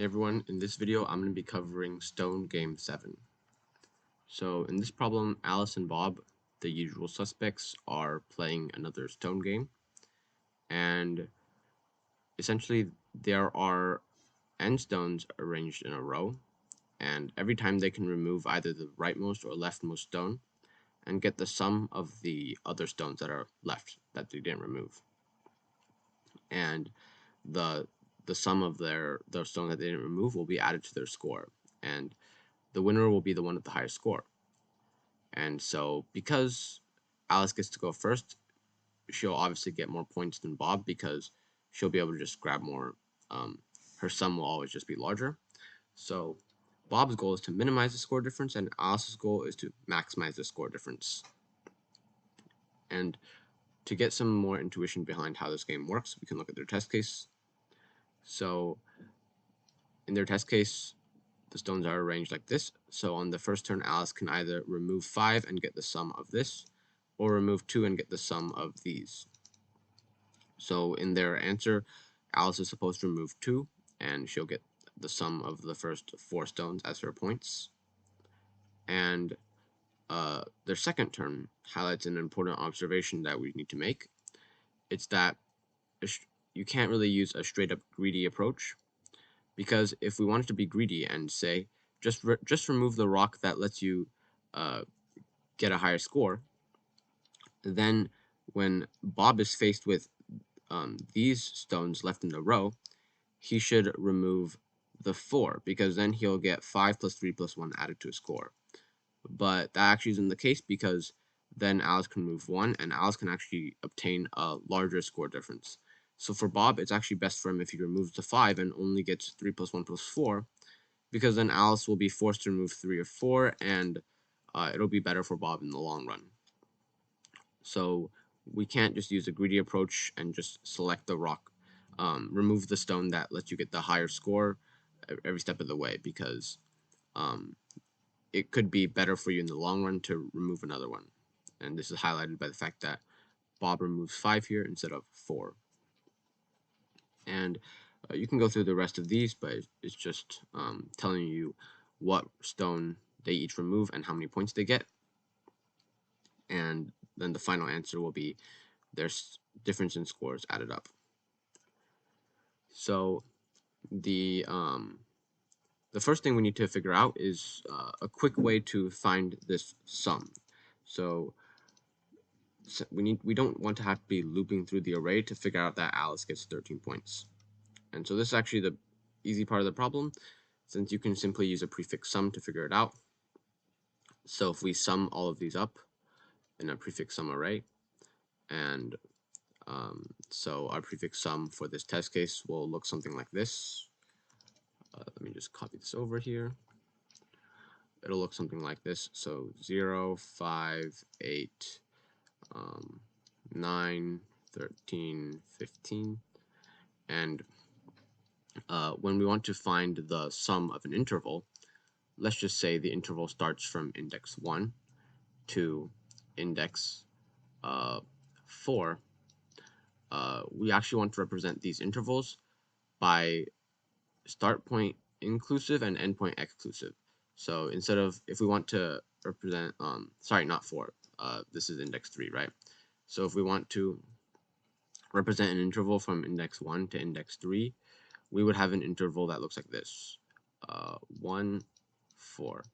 Hey everyone, in this video I'm going to be covering Stone Game 7. So in this problem, Alice and Bob, the usual suspects, are playing another Stone game, and essentially there are n stones arranged in a row, and every time they can remove either the rightmost or leftmost stone and get the sum of the other stones that are left that they didn't remove. And the sum of those stones that they didn't remove will be added to their score, and the winner will be the one with the highest score. And so because Alice gets to go first, she'll obviously get more points than Bob because she'll be able to just grab more. Her sum will always just be larger. So Bob's goal is to minimize the score difference, and Alice's goal is to maximize the score difference. And to get some more intuition behind how this game works, we can look at their test case. So in their test case, the stones are arranged like this. So on the first turn, Alice can either remove 5 and get the sum of this, or remove 2 and get the sum of these. So in their answer, Alice is supposed to remove 2, and she'll get the sum of the first 4 stones as her points. And their second turn highlights an important observation that we need to make. It's that you can't really use a straight-up greedy approach, because if we wanted to be greedy and say, just remove the rock that lets you get a higher score, then when Bob is faced with these stones left in the row, he should remove the 4, because then he'll get 5 plus 3 plus 1 added to his score. But that actually isn't the case, because then Alice can remove 1, and Alice can actually obtain a larger score difference. So for Bob, it's actually best for him if he removes the 5 and only gets 3 plus 1 plus 4, because then Alice will be forced to remove 3 or 4, and it'll be better for Bob in the long run. So we can't just use a greedy approach and just select the rock, remove the stone that lets you get the higher score every step of the way, because it could be better for you in the long run to remove another one. And this is highlighted by the fact that Bob removes 5 here instead of 4. And you can go through the rest of these, but it's just telling you what stone they each remove and how many points they get. And then the final answer will be their difference in scores added up. So the first thing we need to figure out is a quick way to find this sum. So we don't want to have to be looping through the array to figure out that Alice gets 13 points. And so this is actually the easy part of the problem, since you can simply use a prefix sum to figure it out. So if we sum all of these up in a prefix sum array, and so our prefix sum for this test case will look something like this. Let me just copy this over here. It'll look something like this. So 0, 5, 8, 9, 13, 15. And when we want to find the sum of an interval, let's just say the interval starts from index 1 to index 4. We actually want to represent these intervals by start point inclusive and end point exclusive. So instead of, if we want to represent, sorry, not 4, this is index 3, right? So if we want to represent an interval from index 1 to index 3, we would have an interval that looks like this, 1, 4.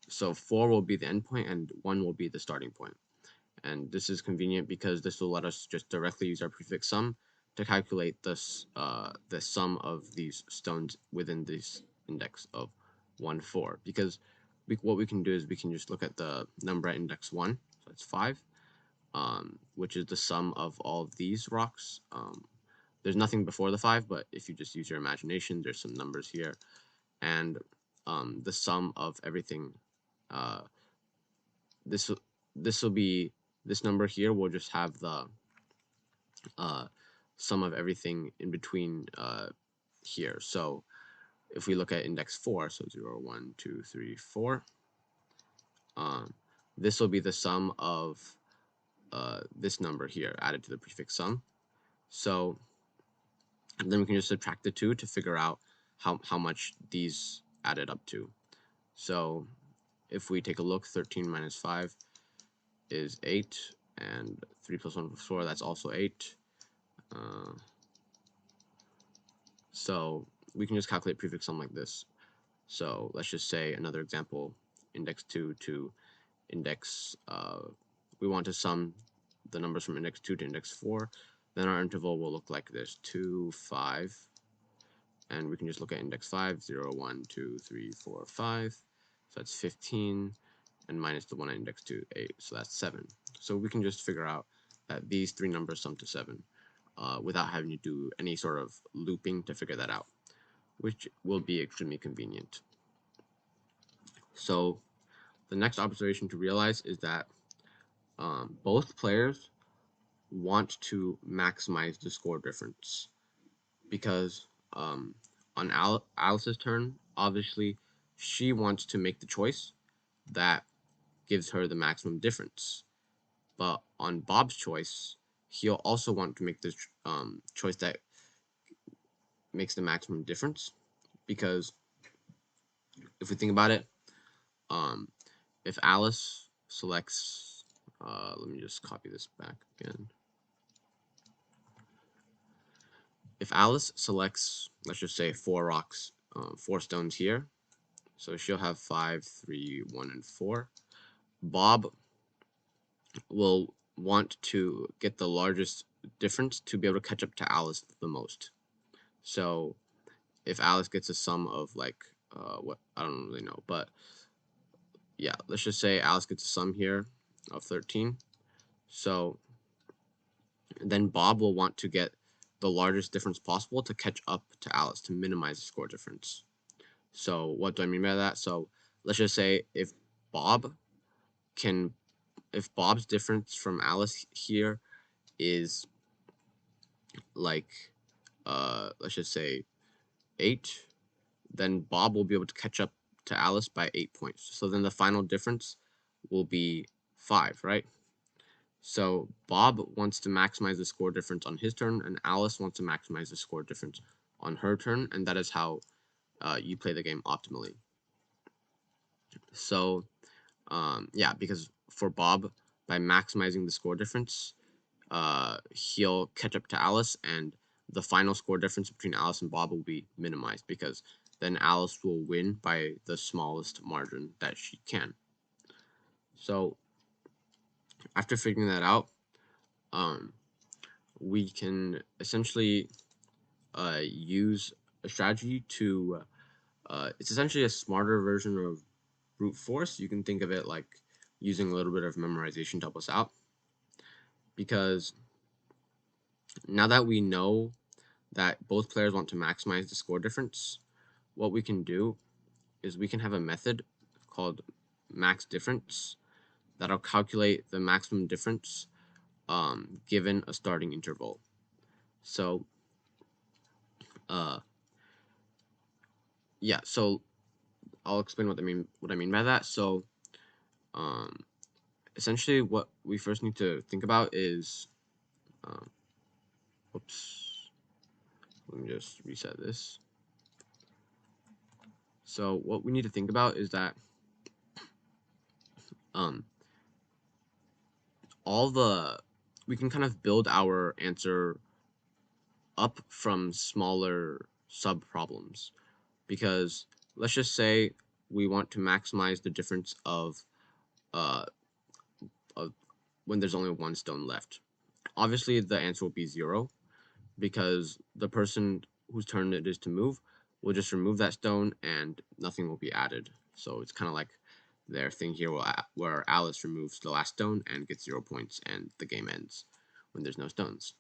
So 4 will be the endpoint and 1 will be the starting point. And this is convenient because this will let us just directly use our prefix sum to calculate this, the sum of these stones within this index of 1, 4. Because what we can do is we can just look at the number at index 1, so it's 5, which is the sum of all of these rocks. There's nothing before the 5, but if you just use your imagination, there's some numbers here. And the sum of everything, this will be, this number here will just have the sum of everything in between here. So if we look at index 4, so 0, 1, 2, 3, 4, this will be the sum of this number here added to the prefix sum. So then we can just subtract the 2 to figure out how much these added up to. So if we take a look, 13 minus 5 is 8, and 3 plus 1 plus 4, that's also 8. So we can just calculate prefix sum like this. So let's just say another example, index 2 to index, we want to sum the numbers from index 2 to index 4. Then our interval will look like this, 2, 5, and we can just look at index 5, 0, 1, 2, 3, 4, 5. So that's 15, and minus the one at index 2, 8, so that's 7. So we can just figure out that these three numbers sum to 7 without having to do any sort of looping to figure that out, which will be extremely convenient. So the next observation to realize is that both players want to maximize the score difference, because on Alice's turn, obviously, she wants to make the choice that gives her the maximum difference. But on Bob's choice, he'll also want to make the choice that makes the maximum difference, because if we think about it, if Alice selects, let me just copy this back again. If Alice selects, let's just say 4 rocks, 4 stones here, so she'll have 5, 3, 1, and 4. Bob will want to get the largest difference to be able to catch up to Alice the most. So if Alice gets a sum of like, what, I don't really know, but yeah, let's just say Alice gets a sum here of 13. So then Bob will want to get the largest difference possible to catch up to Alice, to minimize the score difference. So what do I mean by that? So let's just say if Bob's difference from Alice here is like, let's just say 8, then Bob will be able to catch up to Alice by 8 points. So then the final difference will be 5, right? So Bob wants to maximize the score difference on his turn, and Alice wants to maximize the score difference on her turn, and that is how you play the game optimally. So yeah, because for Bob, by maximizing the score difference, he'll catch up to Alice, and the final score difference between Alice and Bob will be minimized, because then Alice will win by the smallest margin that she can. So after figuring that out, we can essentially use a strategy to, it's essentially a smarter version of brute force. You can think of it like using a little bit of memorization to help us out, because now that we know that both players want to maximize the score difference, what we can do is we can have a method called max difference that'll calculate the maximum difference given a starting interval. So yeah, so I'll explain what I mean by that. So essentially what we first need to think about is, oops, let me just reset this. So what we need to think about is that we can kind of build our answer up from smaller sub problems, because let's just say we want to maximize the difference of when there's only 1 stone left. Obviously the answer will be 0, because the person whose turn it is to move will just remove that stone and nothing will be added. So it's kind of like their thing here where Alice removes the last stone and gets 0 points, and the game ends when there's no stones.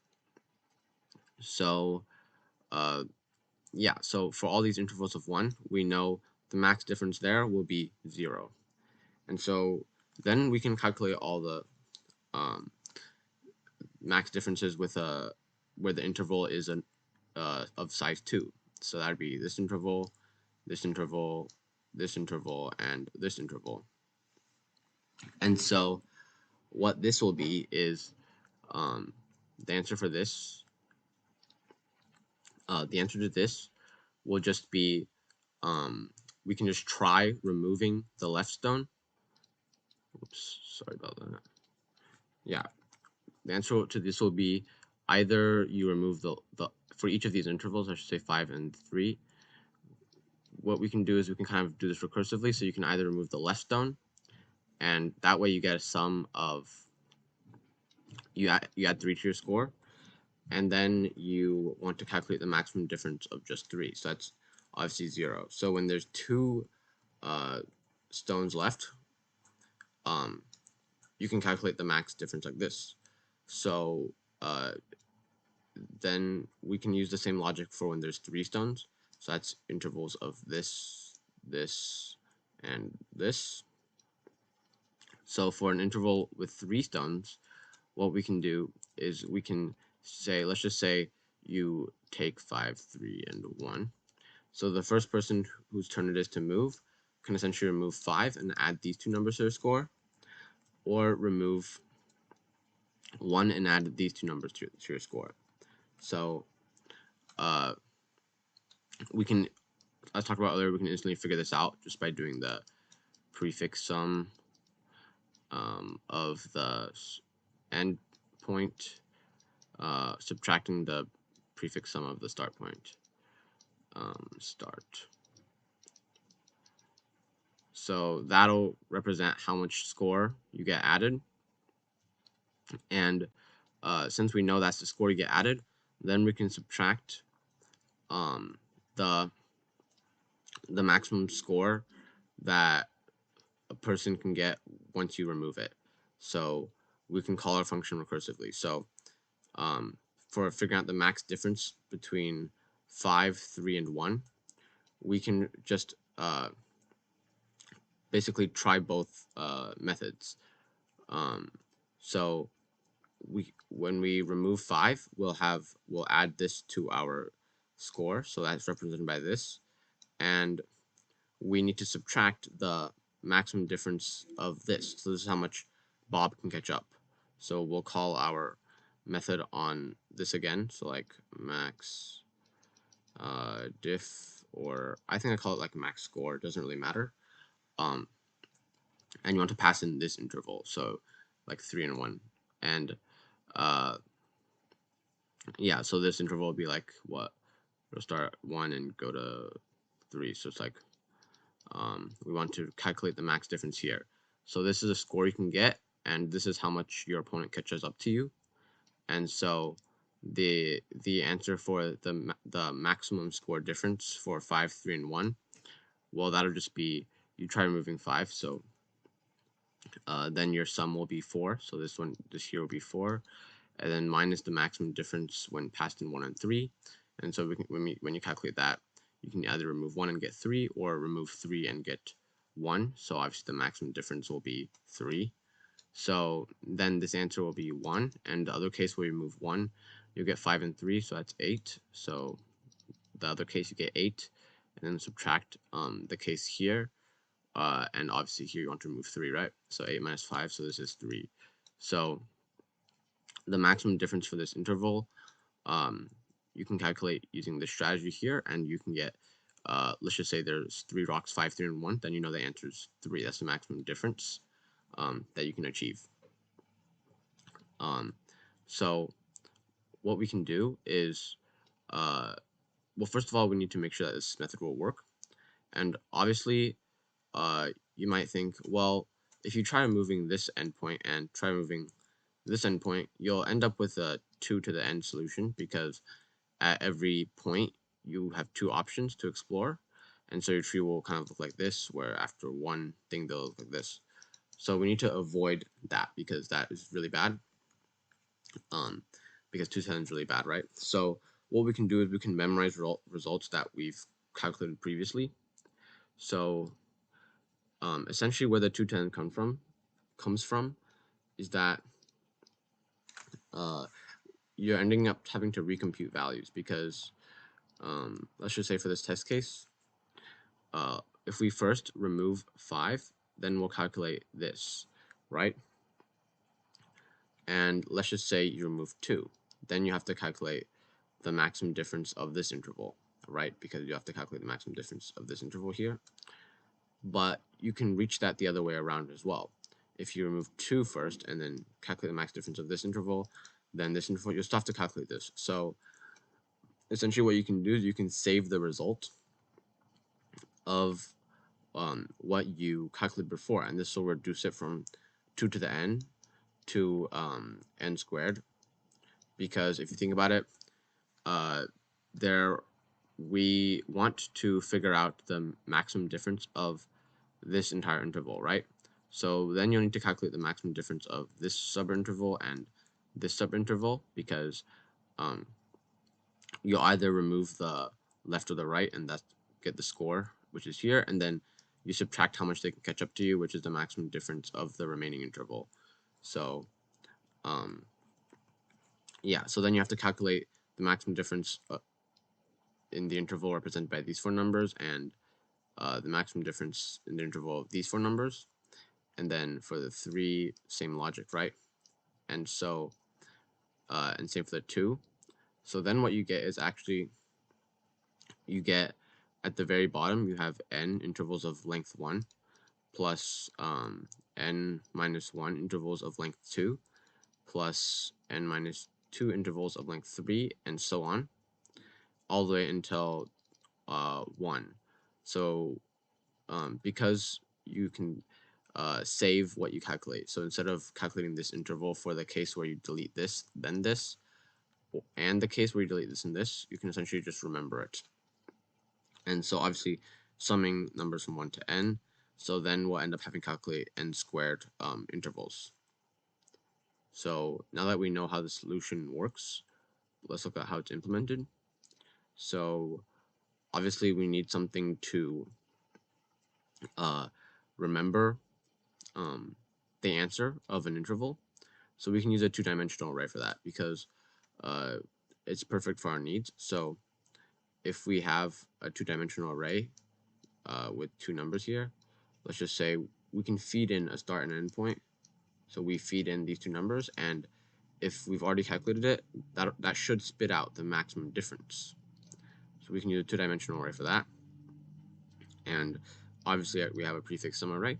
So yeah, so for all these intervals of 1, we know the max difference there will be 0. And so then we can calculate all the max differences with where the interval is of size 2. So that'd be this interval, this interval, this interval, and this interval. And so what this will be is the answer for this, the answer to this will just be, we can just try removing the left stone. Oops, sorry about that. Yeah, the answer to this will be either you remove the for each of these intervals, I should say 5 and 3. What we can do is we can kind of do this recursively, so you can either remove the left stone, and that way you get a sum of, you add 3 to your score, and then you want to calculate the maximum difference of just 3, so that's obviously 0. So when there's 2 stones left, you can calculate the max difference like this. So then we can use the same logic for when there's 3 stones. So that's intervals of this, this, and this. So for an interval with 3 stones, what we can do is we can say, let's just say you take 5, 3, and 1. So the first person whose turn it is to move can essentially remove 5 and add these 2 numbers to their score, or remove 1 and add these 2 numbers to your score. So we can, as talked about earlier, we can instantly figure this out just by doing the prefix sum of the end point, subtracting the prefix sum of the start point. Start. So that'll represent how much score you get added. And since we know that's the score you get added, then we can subtract the maximum score that a person can get once you remove it. So we can call our function recursively. So for figuring out the max difference between 5, 3, and 1, we can just basically try both methods. So when we remove 5, we'll add this to our score. So that's represented by this, and we need to subtract the maximum difference of this. So this is how much Bob can catch up. So we'll call our method on this again. So like max diff, or I think I call it like max score. It doesn't really matter. And you want to pass in this interval. So like 3 and 1. And yeah, so this interval will be like what? We'll start at 1 and go to 3. So it's like we want to calculate the max difference here. So this is a score you can get, and this is how much your opponent catches up to you. And so the answer for the maximum score difference for 5, 3, and 1, well, that'll just be, you try removing 5, so then your sum will be 4. So this here will be 4, and then minus the maximum difference when passed in 1 and 3. And so when you calculate that, you can either remove 1 and get 3, or remove 3 and get 1. So obviously the maximum difference will be 3. So then this answer will be 1. And the other case where you remove 1, you'll get 5 and 3, so that's 8. So the other case you get 8, and then subtract the case here. And obviously here you want to remove 3, right? So 8 minus 5, so this is 3. So the maximum difference for this interval, you can calculate using this strategy here, and you can get, let's just say there's 3 rocks, 5, 3, and 1, then you know the answer is 3. That's the maximum difference that you can achieve. So what we can do is, well, first of all, we need to make sure that this method will work. And obviously, you might think, well, if you try removing this endpoint and try removing this endpoint, you'll end up with a 2 to the n solution, because at every point you have 2 options to explore, and so your tree will kind of look like this, where after one thing they'll look like this. So we need to avoid that, because that is really bad. Because 2 to the n is really bad, right? So what we can do is we can memorize results that we've calculated previously. So essentially where the 2 to the n comes from is that you're ending up having to recompute values, because let's just say for this test case, if we first remove 5, then we'll calculate this, right? And let's just say you remove 2, then you have to calculate the maximum difference of this interval, right? Because you have to calculate the maximum difference of this interval here. But you can reach that the other way around as well. If you remove 2 first and then calculate the max difference of this interval, then this interval, you'll still have to calculate this. So essentially what you can do is you can save the result of what you calculated before, and this will reduce it from 2 to the n to n squared. Because if you think about it, we want to figure out the maximum difference of this entire interval, right? So then you'll need to calculate the maximum difference of this subinterval and this subinterval, because you'll either remove the left or the right, and that's get the score, which is here, and then you subtract how much they can catch up to you, which is the maximum difference of the remaining interval. So yeah, so then you have to calculate the maximum difference in the interval represented by these 4 numbers, and the maximum difference in the interval of these 4 numbers, and then for the 3, same logic, right? And so and same for the 2. So then what you get is actually, you get at the very bottom, you have n intervals of length 1 plus n minus 1 intervals of length 2 plus n minus 2 intervals of length 3, and so on, all the way until 1. So because you can save what you calculate, so instead of calculating this interval for the case where you delete this, then this, and the case where you delete this and this, you can essentially just remember it. And so obviously summing numbers from 1 to n, so then we'll end up having to calculate n squared intervals. So now that we know how the solution works, let's look at how it's implemented. So obviously we need something to remember the answer of an interval. So we can use a 2-dimensional array for that, because it's perfect for our needs. So if we have a 2-dimensional array with 2 numbers here, let's just say we can feed in a start and an end point. So we feed in these 2 numbers, and if we've already calculated it, that should spit out the maximum difference. So we can use a 2-dimensional array for that. And obviously we have a prefix sum array.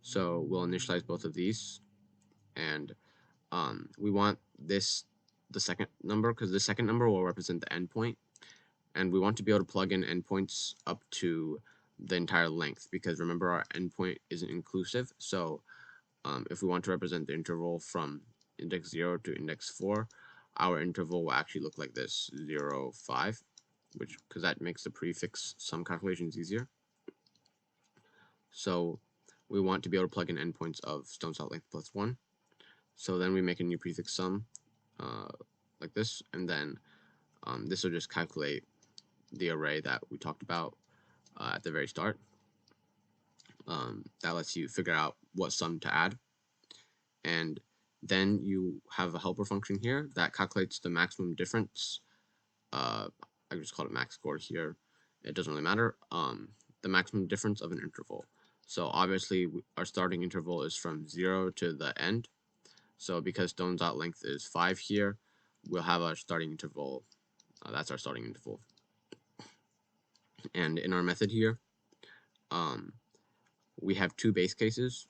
So we'll initialize both of these, and we want this, the second number, because the second number will represent the endpoint, and we want to be able to plug in endpoints up to the entire length, because remember our endpoint isn't inclusive. So if we want to represent the interval from index 0 to index 4, our interval will actually look like this, 0, 5, because that makes the prefix sum calculations easier. So we want to be able to plug in endpoints of stone salt length plus 1. So then we make a new prefix sum like this, and then this will just calculate the array that we talked about at the very start. That lets you figure out what sum to add. And then you have a helper function here that calculates the maximum difference. I just call it max score here. It doesn't really matter. The maximum difference of an interval. So obviously our starting interval is from 0 to the end. So because stone's out length is 5 here, we'll have our starting interval. That's our starting interval. And in our method here, we have 2 base cases.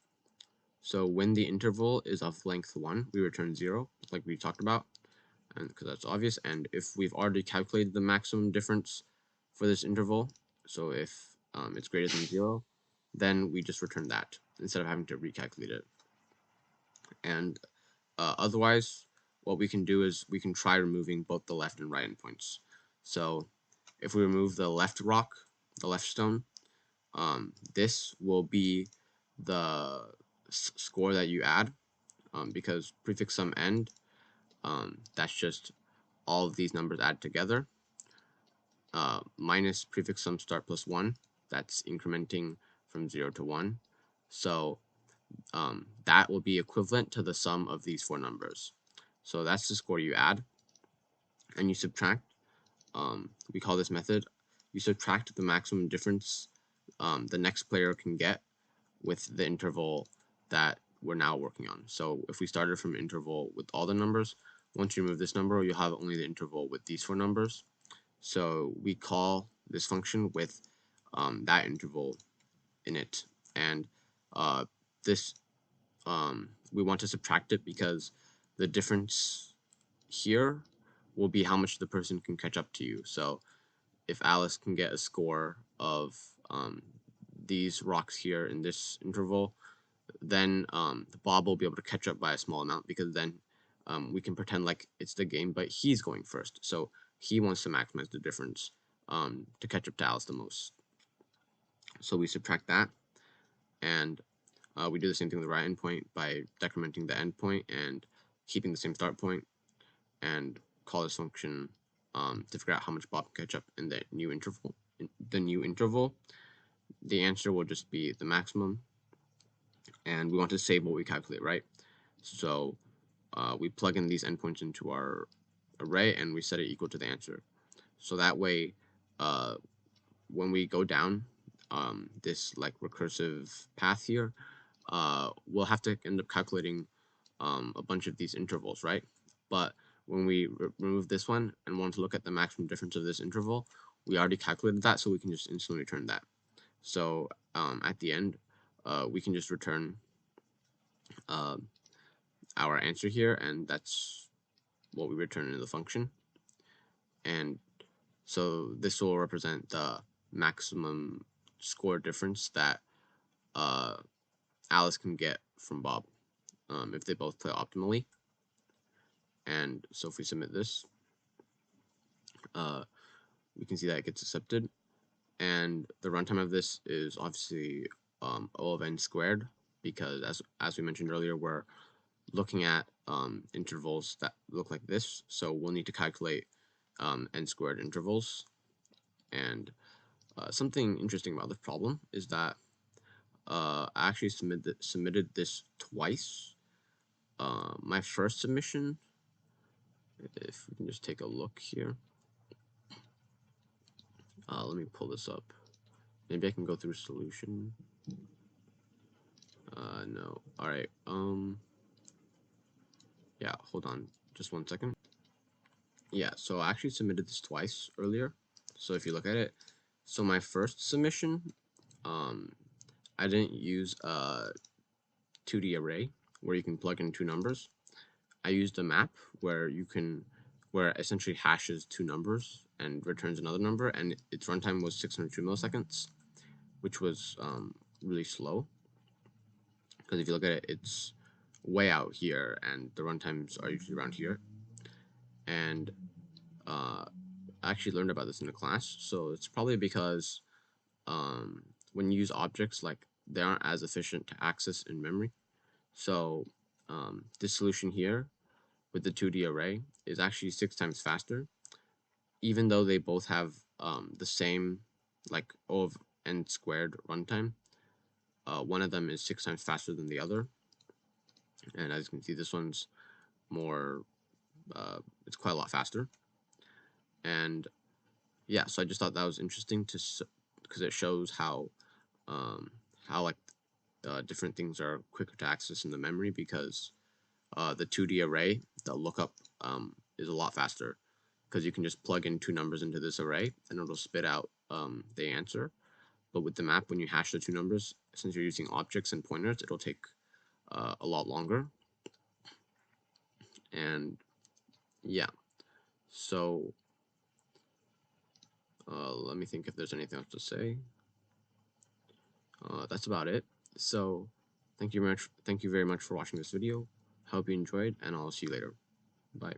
So when the interval is of length 1, we return 0, like we talked about, and because that's obvious. And if we've already calculated the maximum difference for this interval, so if it's greater than 0, then we just return that instead of having to recalculate it. And otherwise, what we can do is we can try removing both the left and right endpoints. So if we remove the left rock, the left stone, this will be the score that you add, because prefix sum end, that's just all of these numbers added together, minus prefix sum start plus 1, that's incrementing from 0 to 1. So that will be equivalent to the sum of these 4 numbers. So that's the score you add, and you subtract. We call this method, you subtract the maximum difference the next player can get with the interval that we're now working on. So if we started from an interval with all the numbers, once you remove this number, you'll have only the interval with these 4 numbers. So we call this function with that interval in it, and this we want to subtract it because the difference here will be how much the person can catch up to you. So if Alice can get a score of these rocks here in this interval, then Bob will be able to catch up by a small amount, because then we can pretend like it's the game, but he's going first. So he wants to maximize the difference to catch up to Alice the most. So we subtract that, and we do the same thing with the right endpoint by decrementing the endpoint and keeping the same start point, and call this function to figure out how much Bob can catch up in the new interval. The answer will just be the maximum, and we want to save what we calculate, right? So we plug in these endpoints into our array and we set it equal to the answer. So that way, when we go down this like recursive path here, we'll have to end up calculating a bunch of these intervals, right? But when we remove this one and want to look at the maximum difference of this interval, we already calculated that, so we can just instantly return that. So at the end, we can just return our answer here, and that's what we return in the function. And so this will represent the maximum score difference that Alice can get from Bob if they both play optimally. And so if we submit this, we can see that it gets accepted. And the runtime of this is obviously O of n squared, because as we mentioned earlier, we're looking at intervals that look like this. So we'll need to calculate n squared intervals. And something interesting about this problem is that I actually submitted this twice. My first submission, if we can just take a look here. Let me pull this up. Maybe I can go through solution. No. All right. Yeah, hold on just 1 second. Yeah, so I actually submitted this twice earlier. So if you look at it, so my first submission, I didn't use a 2D array where you can plug in two numbers. I used a map where it essentially hashes two numbers and returns another number, and its runtime was 602 milliseconds, which was really slow. Because if you look at it, it's way out here, and the runtimes are usually around here. And I actually learned about this in a class, so it's probably because when you use objects, like, they aren't as efficient to access in memory. So this solution here with the 2D array is actually 6 times faster, even though they both have the same, like, O of n squared runtime. One of them is 6 times faster than the other, and as you can see, this one's more, it's quite a lot faster. And yeah, so I just thought that was interesting because it shows how like different things are quicker to access in the memory, because the 2D array, the lookup is a lot faster, because you can just plug in two numbers into this array and it'll spit out the answer. But with the map, when you hash the two numbers, since you're using objects and pointers, it'll take a lot longer. And yeah, so let me think if there's anything else to say. That's about it. So thank you very much for watching this video. Hope you enjoyed, and I'll see you later. Bye.